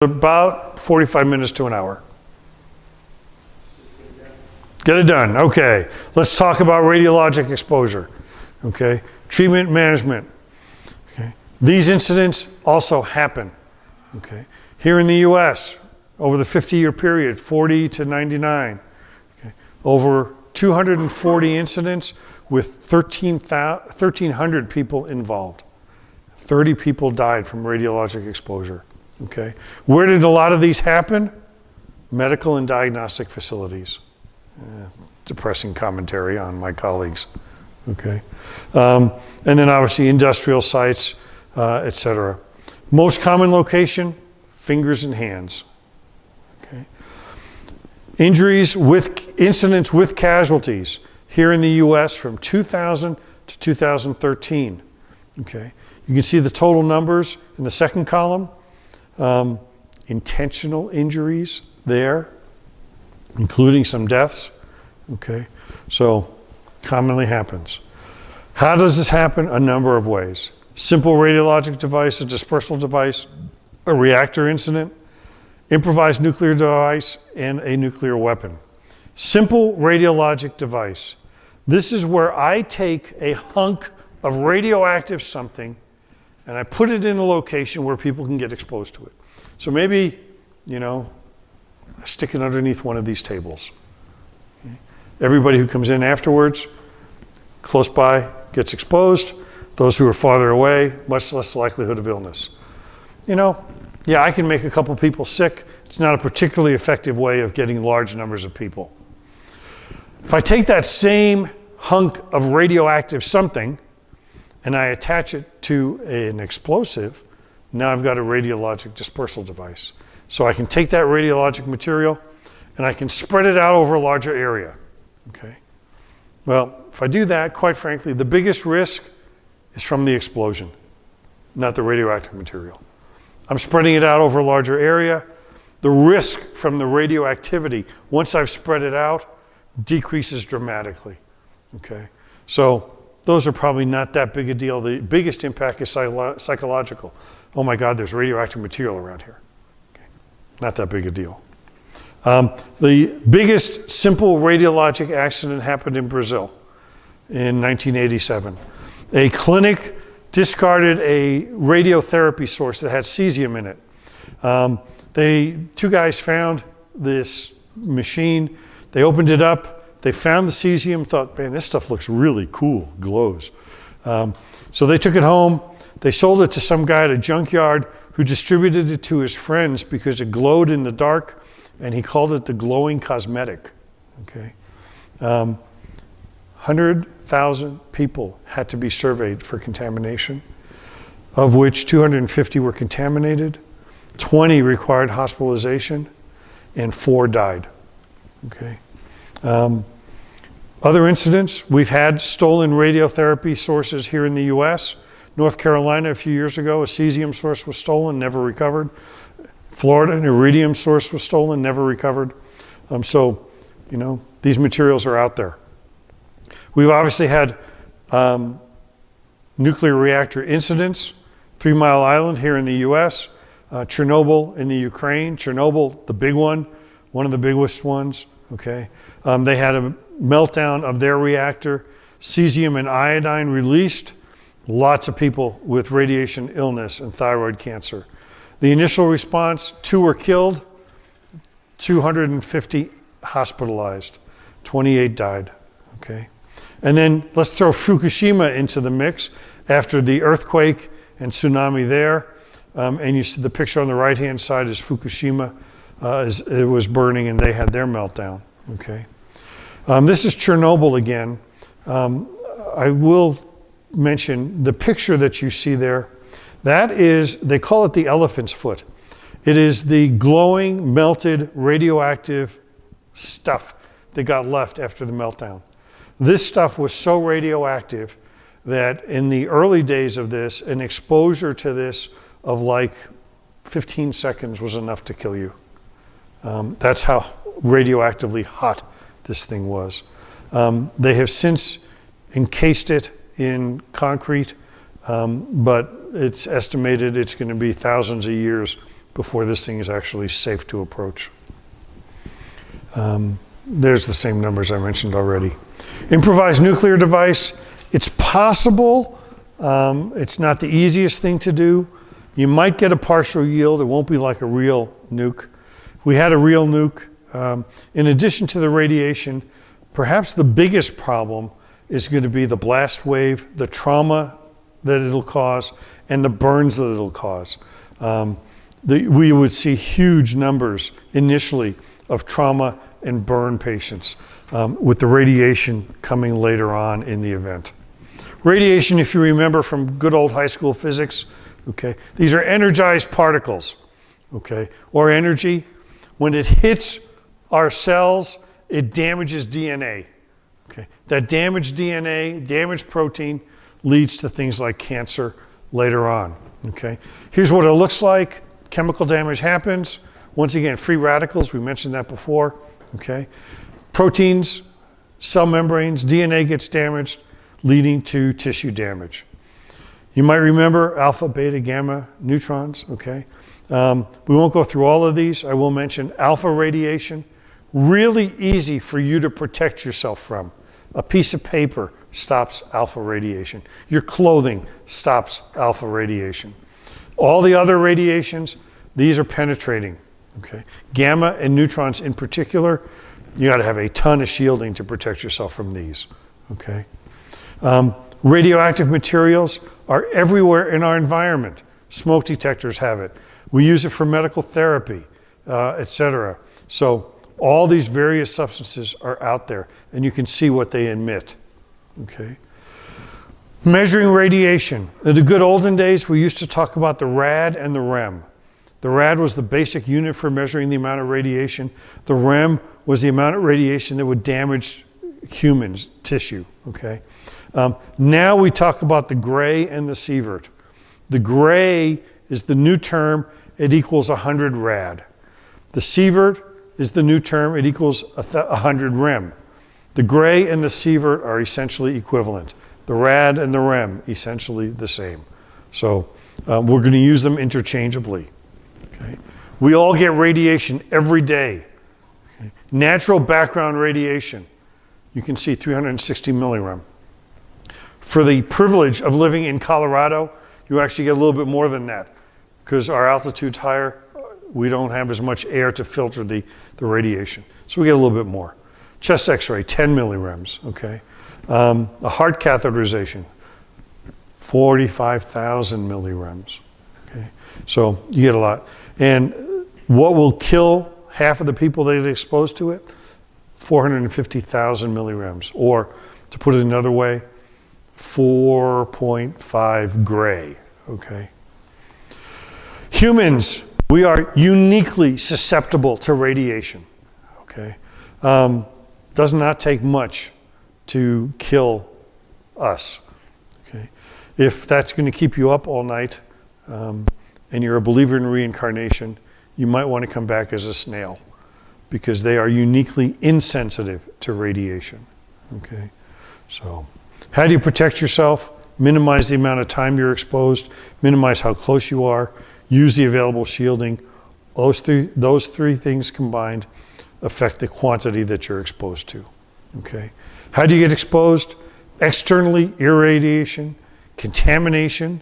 About 45 minutes to an hour. Get it done. Okay. Let's talk about radiologic exposure. Okay. Treatment management. Okay. These incidents also happen. Okay. Here in the U.S., over the 50-year period, 40 to 99. Okay. Over 240 incidents with 1,300 people involved. 30 people died from radiologic exposure. Okay. Where did a lot of these happen? Medical and diagnostic facilities. Depressing commentary on my colleagues. Okay. And then obviously industrial sites, etc. Most common location, fingers and hands. Okay. Incidents with casualties here in the U.S. from 2000 to 2013. Okay. You can see the total numbers in the second column. Intentional injuries there, including some deaths. Okay, so commonly happens. How does this happen? A number of ways. Simple radiologic device, a dispersal device, a reactor incident, improvised nuclear device, and a nuclear weapon. Simple radiologic device. This is where I take a hunk of radioactive something and I put it in a location where people can get exposed to it. So maybe, I stick it underneath one of these tables. Okay. Everybody who comes in afterwards, close by, gets exposed. Those who are farther away, much less likelihood of illness. Yeah, I can make a couple people sick. It's not a particularly effective way of getting large numbers of people. If I take that same hunk of radioactive something, and I attach it to an explosive, now I've got a radiologic dispersal device. So I can take that radiologic material and I can spread it out over a larger area. Okay. Well, if I do that, quite frankly, the biggest risk is from the explosion, not the radioactive material. I'm spreading it out over a larger area. The risk from the radioactivity, once I've spread it out, decreases dramatically. Okay. So those are probably not that big a deal. The biggest impact is psychological. Oh my God, there's radioactive material around here. Okay. Not that big a deal. The biggest simple radiologic accident happened in Brazil in 1987. A clinic discarded a radiotherapy source that had cesium in it. Two guys found this machine. They opened it up. They found the cesium, thought, man, this stuff looks really cool, glows. So they took it home. They sold it to some guy at a junkyard who distributed it to his friends because it glowed in the dark, and he called it the glowing cosmetic. Okay, 100,000 people had to be surveyed for contamination, of which 250 were contaminated, 20 required hospitalization, and 4 died. Okay. Other incidents, we've had stolen radiotherapy sources here in the U.S. North Carolina, a few years ago, a cesium source was stolen, never recovered. Florida, an iridium source was stolen, never recovered. These materials are out there. We've obviously had nuclear reactor incidents. 3 Mile Island here in the U.S., Chernobyl in the Ukraine. Chernobyl, the big one of the biggest ones. Okay, they had a meltdown of their reactor, cesium and iodine released, lots of people with radiation illness and thyroid cancer. The initial response, 2 were killed, 250 hospitalized, 28 died. Okay, and then let's throw Fukushima into the mix after the earthquake and tsunami there, and you see the picture on the right-hand side is Fukushima. It was burning and they had their meltdown. Okay, this is Chernobyl again. I will mention the picture that you see there. That is, they call it the elephant's foot. It is the glowing, melted, radioactive stuff that got left after the meltdown. This stuff was so radioactive that in the early days of this, an exposure to this of like 15 seconds was enough to kill you. That's how radioactively hot this thing was. They have since encased it in concrete, but it's estimated it's going to be thousands of years before this thing is actually safe to approach. There's the same numbers I mentioned already. Improvised nuclear device, it's possible. It's not the easiest thing to do. You might get a partial yield. It won't be like a real nuke. If we had a real nuke, in addition to the radiation, perhaps the biggest problem is going to be the blast wave, the trauma that it'll cause, and the burns that it'll cause. We would see huge numbers initially of trauma and burn patients with the radiation coming later on in the event. Radiation, if you remember from good old high school physics, okay, these are energized particles, okay, or energy. When it hits our cells, it damages DNA. Okay. That damaged DNA, damaged protein, leads to things like cancer later on. Okay. Here's what it looks like. Chemical damage happens. Once again, free radicals, we mentioned that before. Okay. Proteins, cell membranes, DNA gets damaged, leading to tissue damage. You might remember alpha, beta, gamma neutrons. Okay. We won't go through all of these. I will mention alpha radiation. Really easy for you to protect yourself from. A piece of paper stops alpha radiation. Your clothing stops alpha radiation. All the other radiations, these are penetrating. Okay. Gamma and neutrons in particular, you got to have a ton of shielding to protect yourself from these. Okay. Radioactive materials are everywhere in our environment. Smoke detectors have it. We use it for medical therapy, etc. So all these various substances are out there, and you can see what they emit. Okay. Measuring radiation. In the good olden days, we used to talk about the rad and the rem. The rad was the basic unit for measuring the amount of radiation. The rem was the amount of radiation that would damage humans' tissue. Okay. Now we talk about the gray and the sievert. The gray is the new term. It equals 100 rad. The sievert is the new term. It equals 100 rem. The gray and the sievert are essentially equivalent. The rad and the rem, essentially the same. So we're going to use them interchangeably. Okay. We all get radiation every day. Okay. Natural background radiation, you can see 360 millirem. For the privilege of living in Colorado, you actually get a little bit more than that. Because our altitude's higher, we don't have as much air to filter the radiation. So we get a little bit more. Chest x-ray, 10 millirems, okay? A heart catheterization, 45,000 millirems, okay? So you get a lot. And what will kill half of the people that get exposed to it? 450,000 millirems. Or, to put it another way, 4.5 gray, okay? Humans, we are uniquely susceptible to radiation, okay? Does not take much to kill us, okay? If that's going to keep you up all night and you're a believer in reincarnation, you might want to come back as a snail because they are uniquely insensitive to radiation, okay? So, how do you protect yourself? Minimize the amount of time you're exposed, minimize how close you are, use the available shielding. Those three things combined affect the quantity that you're exposed to. Okay. How do you get exposed? Externally, irradiation, contamination,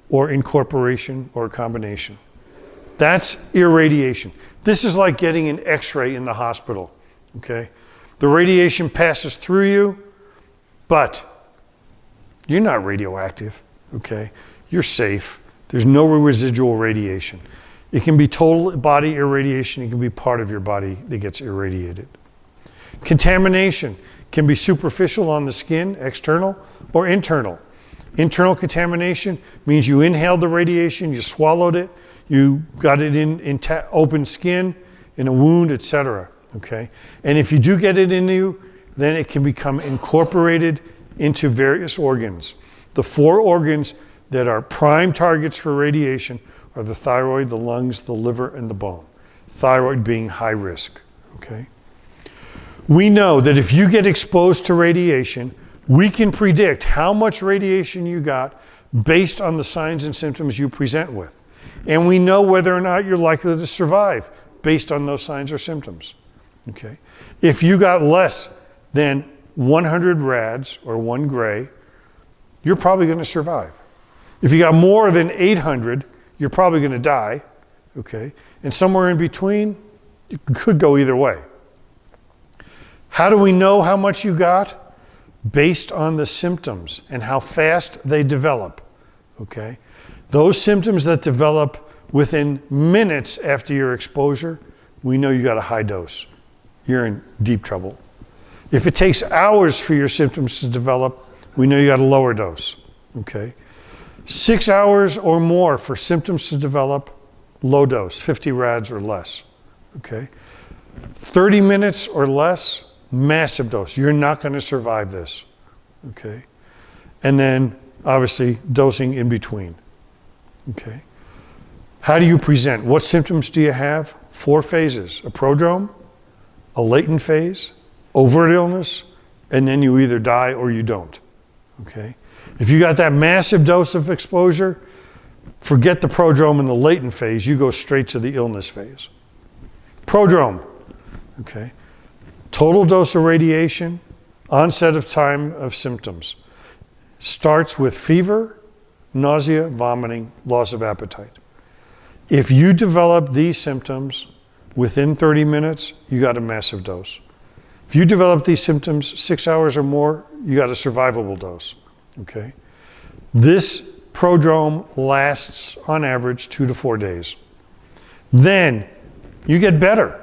or incorporation, or combination. That's irradiation. This is like getting an X-ray in the hospital. Okay. The radiation passes through you, but you're not radioactive. Okay. You're safe. There's no residual radiation. It can be total body irradiation. It can be part of your body that gets irradiated. Contamination can be superficial on the skin, external, or internal. Internal contamination means you inhaled the radiation, you swallowed it, you got it in open skin, in a wound, etc. Okay? And if you do get it in you, then it can become incorporated into various organs. The 4 organs that are prime targets for radiation are the thyroid, the lungs, the liver, and the bone. Thyroid being high risk, okay? We know that if you get exposed to radiation, we can predict how much radiation you got based on the signs and symptoms you present with. And we know whether or not you're likely to survive based on those signs or symptoms. Okay? If you got less than 100 rads or 1 gray, you're probably going to survive. If you got more than 800, you're probably going to die. Okay? And somewhere in between, you could go either way. How do we know how much you got? Based on the symptoms and how fast they develop. Okay? Those symptoms that develop within minutes after your exposure, we know you got a high dose. You're in deep trouble. If it takes hours for your symptoms to develop, we know you got a lower dose. Okay? 6 hours or more for symptoms to develop, low dose, 50 rads or less. Okay? 30 minutes or less, massive dose. You're not going to survive this. Okay? And then, obviously, dosing in between. Okay? How do you present? What symptoms do you have? 4 phases. A prodrome, a latent phase, overt illness, and then you either die or you don't. Okay? If you got that massive dose of exposure, forget the prodrome and the latent phase. You go straight to the illness phase. Prodrome. Okay? Total dose of radiation, onset of time of symptoms. Starts with fever, nausea, vomiting, loss of appetite. If you develop these symptoms within 30 minutes, you got a massive dose. If you develop these symptoms 6 hours or more, you got a survivable dose. Okay? This prodrome lasts on average 2 to 4 days. Then you get better.